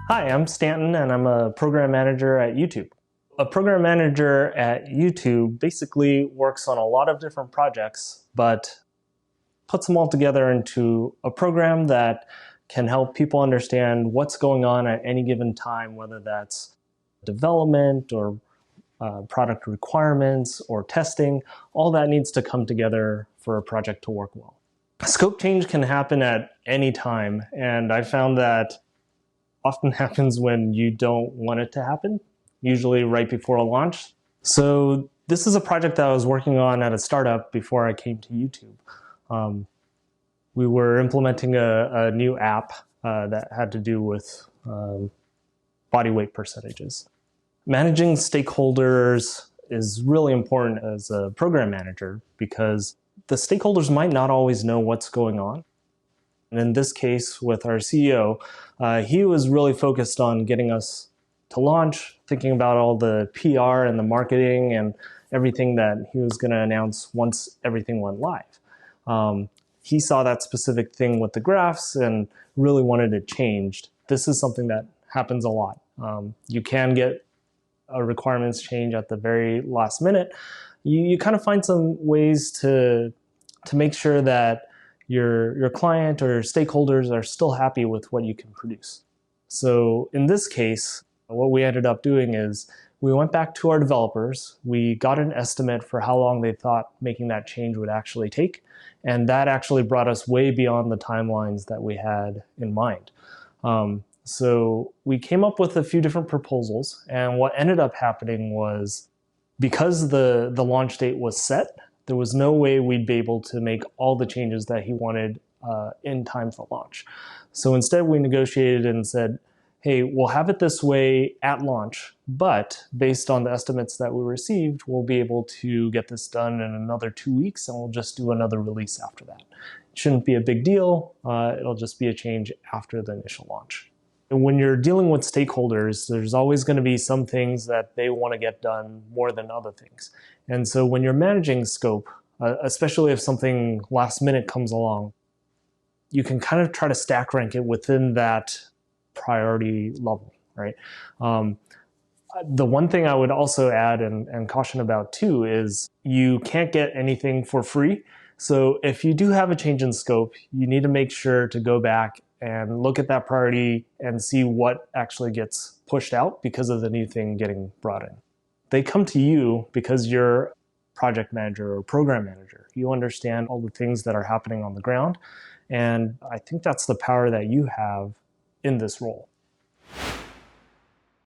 Hi, I'm Stanton and I'm a program manager at YouTube. A program manager at YouTube basically works on a lot of different projects, but puts them all together into a program that can help people understand what's going on at any given time, whether that's development or product requirements or testing. All that needs to come together for a project to work well. Scope change can happen at any time, and I found that often happens when you don't want it to happen, usually right before a launch. So this is a project that I was working on at a startup before I came to YouTube. We were implementing a new app that had to do with body weight percentages. Managing stakeholders is really important as a program manager because the stakeholders might not always know what's going on. And in this case, with our CEO, he was really focused on getting us to launch, thinking about all the PR and the marketing and everything that he was going to announce once everything went live. He saw that specific thing with the graphs and really wanted it changed. This is something that happens a lot. You can get a requirements change at the very last minute. You kind of find some ways to make sure that your client or stakeholders are still happy with what you can produce. So in this case, what we ended up doing is we went back to our developers, we got an estimate for how long they thought making that change would actually take, and that actually brought us way beyond the timelines that we had in mind. So we came up with a few different proposals, and what ended up happening was because the launch date was set, there was no way we'd be able to make all the changes that he wanted in time for launch. So instead we negotiated and said, hey, we'll have it this way at launch, but based on the estimates that we received, we'll be able to get this done in another 2 weeks and we'll just do another release after that. It shouldn't be a big deal. It'll just be a change after the initial launch. And when you're dealing with stakeholders, there's always going to be some things that they want to get done more than other things. And so when you're managing scope, especially if something last minute comes along, you can kind of try to stack rank it within that priority level, right? The one thing I would also add and caution about too is you can't get anything for free. So if you do have a change in scope, you need to make sure to go back and look at that priority and see what actually gets pushed out because of the new thing getting brought in. They come to you because you're project manager or program manager. You understand all the things that are happening on the ground. And I think that's the power that you have in this role.